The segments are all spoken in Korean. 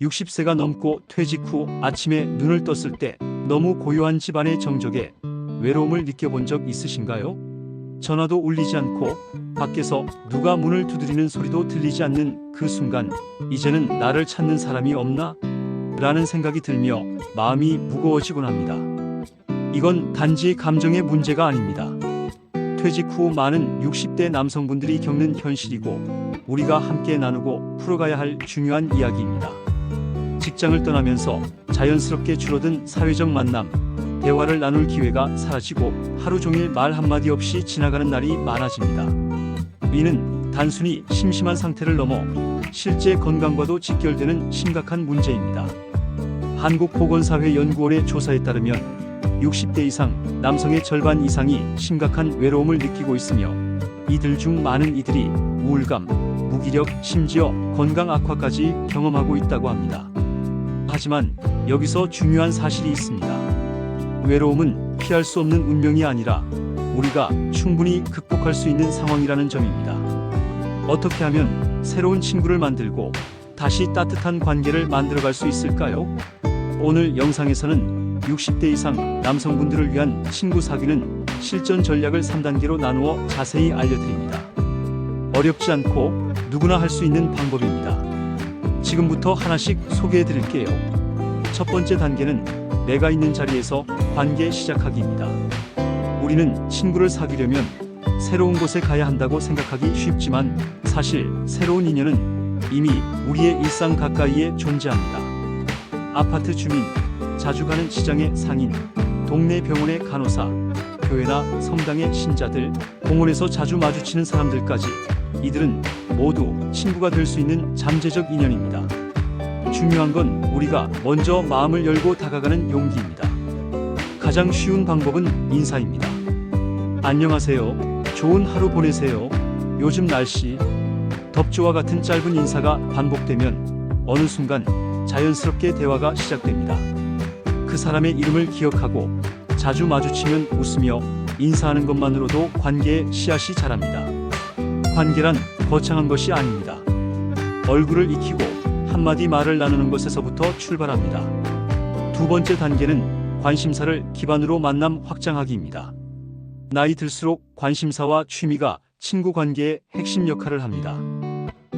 60세가 넘고 퇴직 후 아침에 눈을 떴을 때 너무 고요한 집안의 정적에 외로움을 느껴본 적 있으신가요? 전화도 울리지 않고 밖에서 누가 문을 두드리는 소리도 들리지 않는 그 순간, 이제는 나를 찾는 사람이 없나? 라는 생각이 들며 마음이 무거워지곤 합니다. 이건 단지 감정의 문제가 아닙니다. 퇴직 후 많은 60대 남성분들이 겪는 현실이고, 우리가 함께 나누고 풀어가야 할 중요한 이야기입니다. 직장을 떠나면서 자연스럽게 줄어든 사회적 만남, 대화를 나눌 기회가 사라지고 하루 종일 말 한마디 없이 지나가는 날이 많아집니다. 이는 단순히 심심한 상태를 넘어 실제 건강과도 직결되는 심각한 문제입니다. 한국보건사회연구원의 조사에 따르면 60대 이상 남성의 절반 이상이 심각한 외로움을 느끼고 있으며, 이들 중 많은 이들이 우울감, 무기력, 심지어 건강 악화까지 경험하고 있다고 합니다. 하지만 여기서 중요한 사실이 있습니다. 외로움은 피할 수 없는 운명이 아니라 우리가 충분히 극복할 수 있는 상황이라는 점입니다. 어떻게 하면 새로운 친구를 만들고 다시 따뜻한 관계를 만들어갈 수 있을까요? 오늘 영상에서는 60대 이상 남성분들을 위한 친구 사귀는 실전 전략을 3단계로 나누어 자세히 알려드립니다. 어렵지 않고 누구나 할 수 있는 방법입니다. 지금부터 하나씩 소개해드릴게요. 첫 번째 단계는 내가 있는 자리에서 관계 시작하기입니다. 우리는 친구를 사귀려면 새로운 곳에 가야 한다고 생각하기 쉽지만, 사실 새로운 인연은 이미 우리의 일상 가까이에 존재합니다. 아파트 주민, 자주 가는 시장의 상인, 동네 병원의 간호사, 교회나 성당의 신자들, 공원에서 자주 마주치는 사람들까지, 이들은 모두 친구가 될 수 있는 잠재적 인연입니다. 중요한 건 우리가 먼저 마음을 열고 다가가는 용기입니다. 가장 쉬운 방법은 인사입니다. 안녕하세요. 좋은 하루 보내세요. 요즘 날씨 덥지와 같은 짧은 인사가 반복되면 어느 순간 자연스럽게 대화가 시작됩니다. 그 사람의 이름을 기억하고 자주 마주치면 웃으며 인사하는 것만으로도 관계의 씨앗이 자랍니다. 관계란 거창한 것이 아닙니다. 얼굴을 익히고 한마디 말을 나누는 것에서부터 출발합니다. 두 번째 단계는 관심사를 기반으로 만남 확장하기입니다. 나이 들수록 관심사와 취미가 친구 관계의 핵심 역할을 합니다.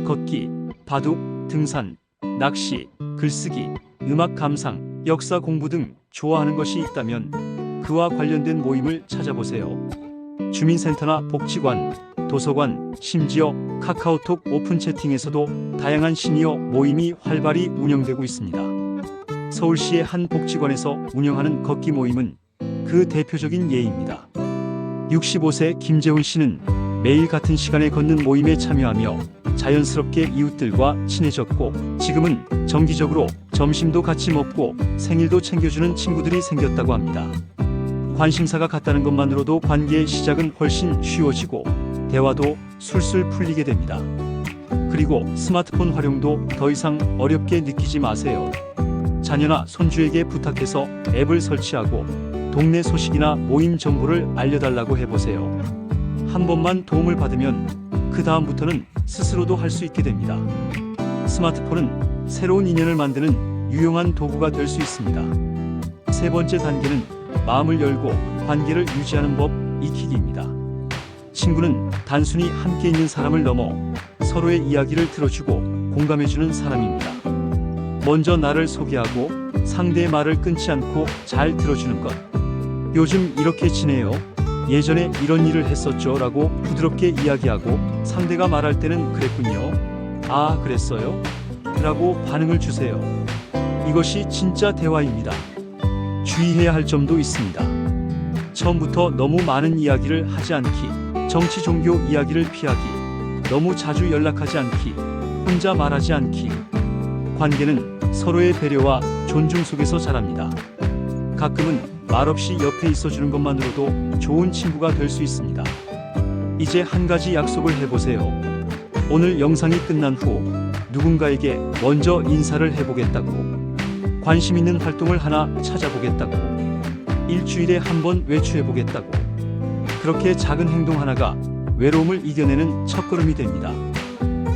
걷기, 바둑, 등산, 낚시, 글쓰기, 음악 감상, 역사 공부 등 좋아하는 것이 있다면 그와 관련된 모임을 찾아보세요. 주민센터나 복지관, 도서관, 심지어 카카오톡 오픈 채팅에서도 다양한 시니어 모임이 활발히 운영되고 있습니다. 서울시의 한 복지관에서 운영하는 걷기 모임은 그 대표적인 예입니다. 65세 김재훈 씨는 매일 같은 시간에 걷는 모임에 참여하며 자연스럽게 이웃들과 친해졌고, 지금은 정기적으로 점심도 같이 먹고 생일도 챙겨주는 친구들이 생겼다고 합니다. 관심사가 같다는 것만으로도 관계의 시작은 훨씬 쉬워지고 대화도 술술 풀리게 됩니다. 그리고 스마트폰 활용도 더 이상 어렵게 느끼지 마세요. 자녀나 손주에게 부탁해서 앱을 설치하고 동네 소식이나 모임 정보를 알려달라고 해보세요. 한 번만 도움을 받으면 그 다음부터는 스스로도 할 수 있게 됩니다. 스마트폰은 새로운 인연을 만드는 유용한 도구가 될 수 있습니다. 세 번째 단계는 마음을 열고 관계를 유지하는 법 익히기입니다. 친구는 단순히 함께 있는 사람을 넘어 서로의 이야기를 들어주고 공감해주는 사람입니다. 먼저 나를 소개하고 상대의 말을 끊지 않고 잘 들어주는 것. 요즘 이렇게 지내요? 예전에 이런 일을 했었죠? 라고 부드럽게 이야기하고, 상대가 말할 때는 그랬군요. 아, 그랬어요? 라고 반응을 주세요. 이것이 진짜 대화입니다. 주의해야 할 점도 있습니다. 처음부터 너무 많은 이야기를 하지 않기, 정치 종교 이야기를 피하기, 너무 자주 연락하지 않기, 혼자 말하지 않기. 관계는 서로의 배려와 존중 속에서 자랍니다. 가끔은 말없이 옆에 있어주는 것만으로도 좋은 친구가 될 수 있습니다. 이제 한 가지 약속을 해보세요. 오늘 영상이 끝난 후 누군가에게 먼저 인사를 해보겠다고, 관심 있는 활동을 하나 찾아보겠다고, 일주일에 한 번 외출해보겠다고. 그렇게 작은 행동 하나가 외로움을 이겨내는 첫걸음이 됩니다.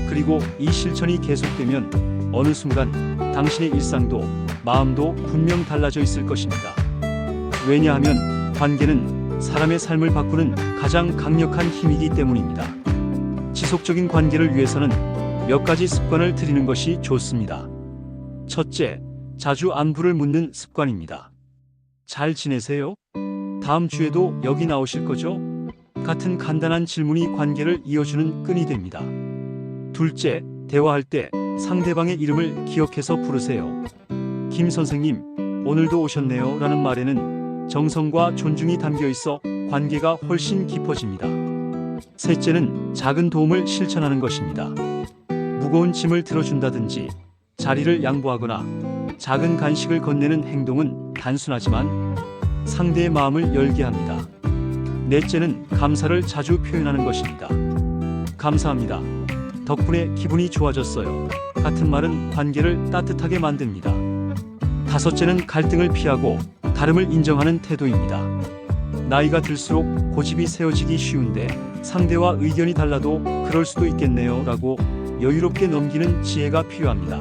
그리고 이 실천이 계속되면 어느 순간 당신의 일상도 마음도 분명 달라져 있을 것입니다. 왜냐하면 관계는 사람의 삶을 바꾸는 가장 강력한 힘이기 때문입니다. 지속적인 관계를 위해서는 몇 가지 습관을 들이는 것이 좋습니다. 첫째, 자주 안부를 묻는 습관입니다. 잘 지내세요? 다음 주에도 여기 나오실 거죠? 같은 간단한 질문이 관계를 이어주는 끈이 됩니다. 둘째, 대화할 때 상대방의 이름을 기억해서 부르세요. 김 선생님, 오늘도 오셨네요 라는 말에는 정성과 존중이 담겨 있어 관계가 훨씬 깊어집니다. 셋째는 작은 도움을 실천하는 것입니다. 무거운 짐을 들어준다든지 자리를 양보하거나 작은 간식을 건네는 행동은 단순하지만 상대의 마음을 열게 합니다. 넷째는 감사를 자주 표현하는 것입니다. 감사합니다. 덕분에 기분이 좋아졌어요. 같은 말은 관계를 따뜻하게 만듭니다. 다섯째는 갈등을 피하고 다름을 인정하는 태도입니다. 나이가 들수록 고집이 세워지기 쉬운데 상대와 의견이 달라도 그럴 수도 있겠네요 라고 여유롭게 넘기는 지혜가 필요합니다.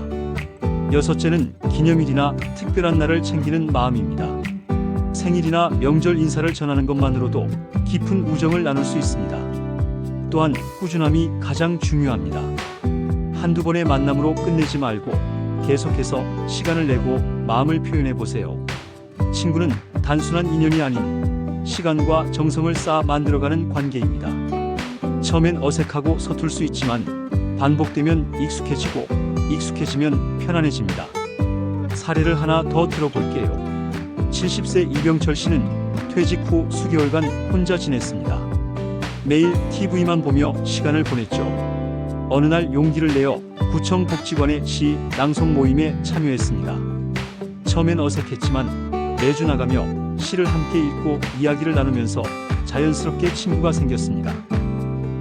여섯째는 기념일이나 특별한 날을 챙기는 마음입니다. 생일이나 명절 인사를 전하는 것만으로도 깊은 우정을 나눌 수 있습니다. 또한 꾸준함이 가장 중요합니다. 한두 번의 만남으로 끝내지 말고 계속해서 시간을 내고 마음을 표현해 보세요. 친구는 단순한 인연이 아닌 시간과 정성을 쌓아 만들어가는 관계입니다. 처음엔 어색하고 서툴 수 있지만 반복되면 익숙해지고 익숙해지면 편안해집니다. 사례를 하나 더 들어볼게요. 70세 이병철 씨는 퇴직 후 수개월간 혼자 지냈습니다. 매일 TV만 보며 시간을 보냈죠. 어느 날 용기를 내어 구청 복지관의 시 낭송 모임에 참여했습니다. 처음엔 어색했지만 매주 나가며 시를 함께 읽고 이야기를 나누면서 자연스럽게 친구가 생겼습니다.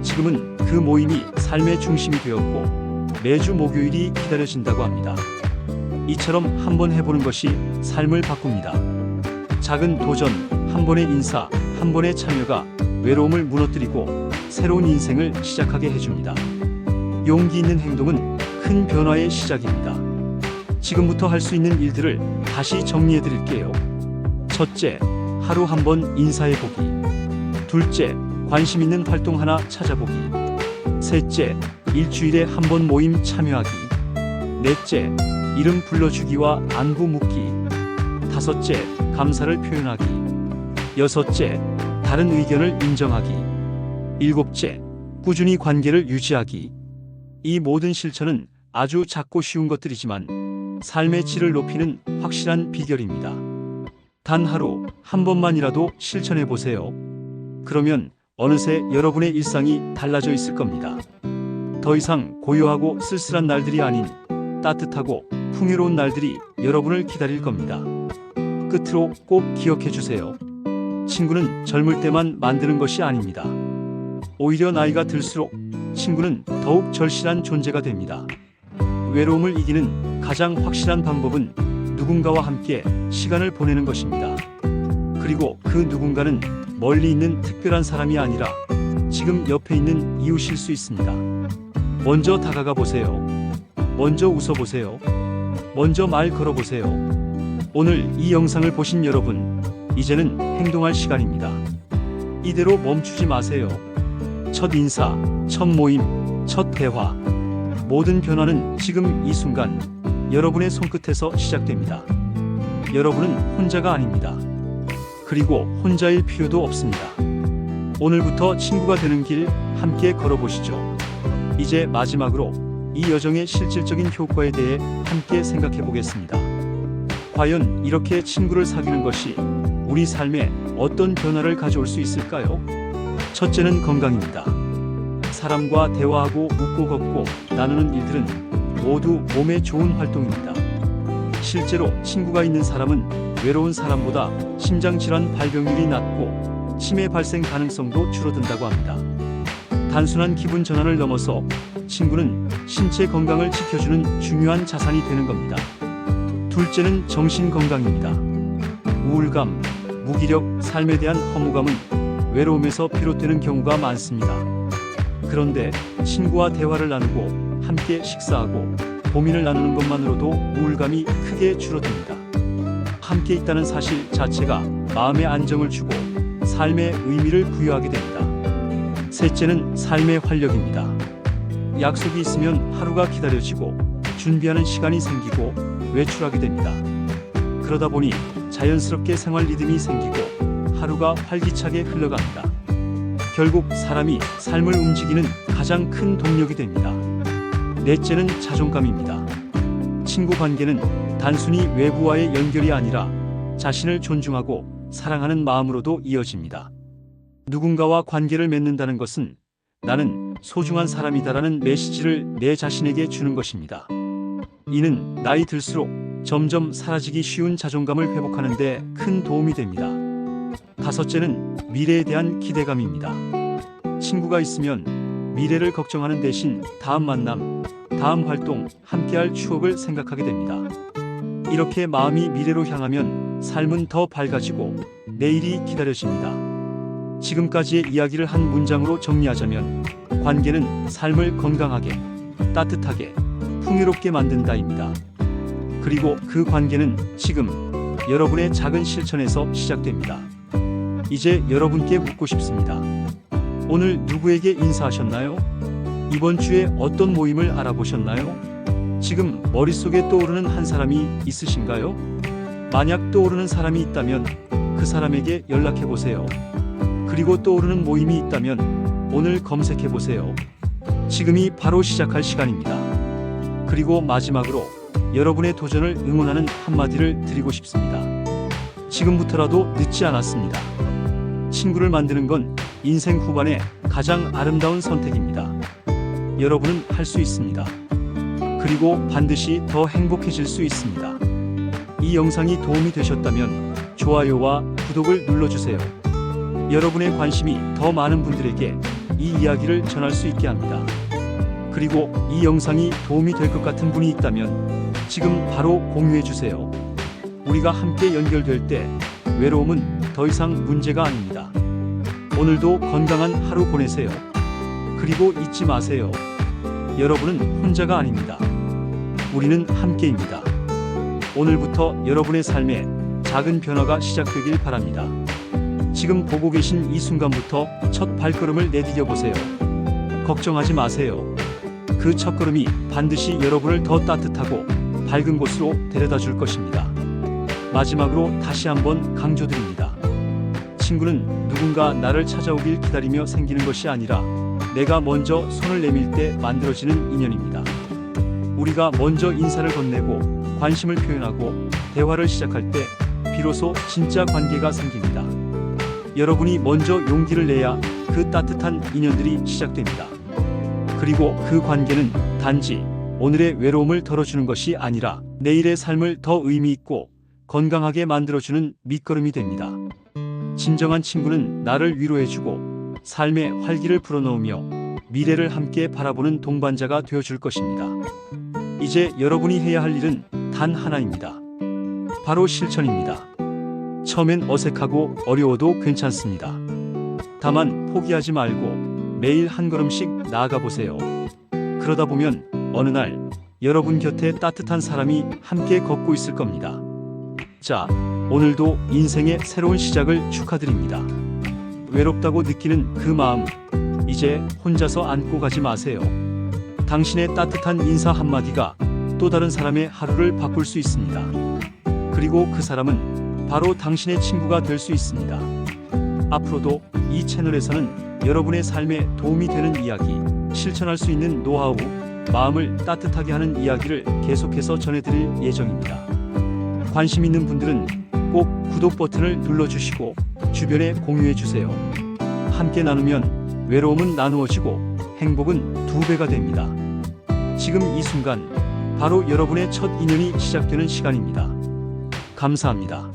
지금은 그 모임이 삶의 중심이 되었고 매주 목요일이 기다려진다고 합니다. 이처럼 한번 해보는 것이 삶을 바꿉니다. 작은 도전, 한 번의 인사, 한 번의 참여가 외로움을 무너뜨리고 새로운 인생을 시작하게 해줍니다. 용기 있는 행동은 큰 변화의 시작입니다. 지금부터 할 수 있는 일들을 다시 정리해 드릴게요. 첫째, 하루 한 번 인사해 보기. 둘째, 관심 있는 활동 하나 찾아보기. 셋째, 일주일에 한 번 모임 참여하기. 넷째, 이름 불러주기와 안부 묻기. 다섯째, 감사를 표현하기. 여섯째, 다른 의견을 인정하기. 일곱째, 꾸준히 관계를 유지하기. 이 모든 실천은 아주 작고 쉬운 것들이지만 삶의 질을 높이는 확실한 비결입니다. 단 하루 한 번만이라도 실천해 보세요. 그러면 어느새 여러분의 일상이 달라져 있을 겁니다. 더 이상 고요하고 쓸쓸한 날들이 아닌 따뜻하고 풍요로운 날들이 여러분을 기다릴 겁니다. 끝으로 꼭 기억해 주세요. 친구는 젊을 때만 만드는 것이 아닙니다. 오히려 나이가 들수록 친구는 더욱 절실한 존재가 됩니다. 외로움을 이기는 가장 확실한 방법은 누군가와 함께 시간을 보내는 것입니다. 그리고 그 누군가는 멀리 있는 특별한 사람이 아니라 지금 옆에 있는 이웃일 수 있습니다. 먼저 다가가 보세요. 먼저 웃어보세요. 먼저 말 걸어보세요. 오늘 이 영상을 보신 여러분, 이제는 행동할 시간입니다. 이대로 멈추지 마세요. 첫 인사, 첫 모임, 첫 대화. 모든 변화는 지금 이 순간 여러분의 손끝에서 시작됩니다. 여러분은 혼자가 아닙니다. 그리고 혼자일 필요도 없습니다. 오늘부터 친구가 되는 길 함께 걸어보시죠. 이제 마지막으로 이 여정의 실질적인 효과에 대해 함께 생각해 보겠습니다. 과연 이렇게 친구를 사귀는 것이 우리 삶에 어떤 변화를 가져올 수 있을까요? 첫째는 건강입니다. 사람과 대화하고 웃고 걷고 나누는 일들은 모두 몸에 좋은 활동입니다. 실제로 친구가 있는 사람은 외로운 사람보다 심장질환 발병률이 낮고 치매 발생 가능성도 줄어든다고 합니다. 단순한 기분 전환을 넘어서 친구는 신체 건강을 지켜주는 중요한 자산이 되는 겁니다. 둘째는 정신 건강입니다. 우울감, 무기력, 삶에 대한 허무감은 외로움에서 비롯되는 경우가 많습니다. 그런데 친구와 대화를 나누고 함께 식사하고 고민을 나누는 것만으로도 우울감이 크게 줄어듭니다. 함께 있다는 사실 자체가 마음의 안정을 주고 삶의 의미를 부여하게 됩니다. 셋째는 삶의 활력입니다. 약속이 있으면 하루가 기다려지고 준비하는 시간이 생기고 외출하게 됩니다. 그러다 보니 자연스럽게 생활 리듬이 생기고 하루가 활기차게 흘러갑니다. 결국 사람이 삶을 움직이는 가장 큰 동력이 됩니다. 넷째는 자존감입니다. 친구 관계는 단순히 외부와의 연결이 아니라 자신을 존중하고 사랑하는 마음으로도 이어집니다. 누군가와 관계를 맺는다는 것은 나는 소중한 사람이다라는 메시지를 내 자신에게 주는 것입니다. 이는 나이 들수록 점점 사라지기 쉬운 자존감을 회복하는 데 큰 도움이 됩니다. 다섯째는 미래에 대한 기대감입니다. 친구가 있으면 미래를 걱정하는 대신 다음 만남, 다음 활동, 함께할 추억을 생각하게 됩니다. 이렇게 마음이 미래로 향하면 삶은 더 밝아지고 내일이 기다려집니다. 지금까지의 이야기를 한 문장으로 정리하자면 관계는 삶을 건강하게, 따뜻하게, 풍요롭게 만든다입니다. 그리고 그 관계는 지금 여러분의 작은 실천에서 시작됩니다. 이제 여러분께 묻고 싶습니다. 오늘 누구에게 인사하셨나요? 이번 주에 어떤 모임을 알아보셨나요? 지금 머릿속에 떠오르는 한 사람이 있으신가요? 만약 떠오르는 사람이 있다면 그 사람에게 연락해보세요. 그리고 떠오르는 모임이 있다면 오늘 검색해보세요. 지금이 바로 시작할 시간입니다. 그리고 마지막으로 여러분의 도전을 응원하는 한마디를 드리고 싶습니다. 지금부터라도 늦지 않았습니다. 친구를 만드는 건 인생 후반의 가장 아름다운 선택입니다. 여러분은 할 수 있습니다. 그리고 반드시 더 행복해질 수 있습니다. 이 영상이 도움이 되셨다면 좋아요와 구독을 눌러주세요. 여러분의 관심이 더 많은 분들에게 이 이야기를 전할 수 있게 합니다. 그리고 이 영상이 도움이 될 것 같은 분이 있다면 지금 바로 공유해주세요. 우리가 함께 연결될 때 외로움은 더 이상 문제가 아닙니다. 오늘도 건강한 하루 보내세요. 그리고 잊지 마세요. 여러분은 혼자가 아닙니다. 우리는 함께입니다. 오늘부터 여러분의 삶에 작은 변화가 시작되길 바랍니다. 지금 보고 계신 이 순간부터 첫 발걸음을 내디뎌 보세요. 걱정하지 마세요. 그 첫걸음이 반드시 여러분을 더 따뜻하고 밝은 곳으로 데려다 줄 것입니다. 마지막으로 다시 한번 강조드립니다. 친구는 누군가 나를 찾아오길 기다리며 생기는 것이 아니라 내가 먼저 손을 내밀 때 만들어지는 인연입니다. 우리가 먼저 인사를 건네고 관심을 표현하고 대화를 시작할 때 비로소 진짜 관계가 생깁니다. 여러분이 먼저 용기를 내야 그 따뜻한 인연들이 시작됩니다. 그리고 그 관계는 단지 오늘의 외로움을 덜어주는 것이 아니라 내일의 삶을 더 의미 있고 건강하게 만들어주는 밑거름이 됩니다. 진정한 친구는 나를 위로해주고 삶의 활기를 불어넣으며 미래를 함께 바라보는 동반자가 되어줄 것입니다. 이제 여러분이 해야 할 일은 단 하나입니다. 바로 실천입니다. 처음엔 어색하고 어려워도 괜찮습니다. 다만 포기하지 말고 매일 한 걸음씩 나아가 보세요. 그러다 보면 어느 날 여러분 곁에 따뜻한 사람이 함께 걷고 있을 겁니다. 자, 오늘도 인생의 새로운 시작을 축하드립니다. 외롭다고 느끼는 그 마음, 이제 혼자서 안고 가지 마세요. 당신의 따뜻한 인사 한마디가 또 다른 사람의 하루를 바꿀 수 있습니다. 그리고 그 사람은 바로 당신의 친구가 될 수 있습니다. 앞으로도 이 채널에서는 여러분의 삶에 도움이 되는 이야기, 실천할 수 있는 노하우, 마음을 따뜻하게 하는 이야기를 계속해서 전해드릴 예정입니다. 관심 있는 분들은 꼭 구독 버튼을 눌러주시고 주변에 공유해주세요. 함께 나누면 외로움은 나누어지고 행복은 2배가 됩니다. 지금 이 순간 바로 여러분의 첫 인연이 시작되는 시간입니다. 감사합니다.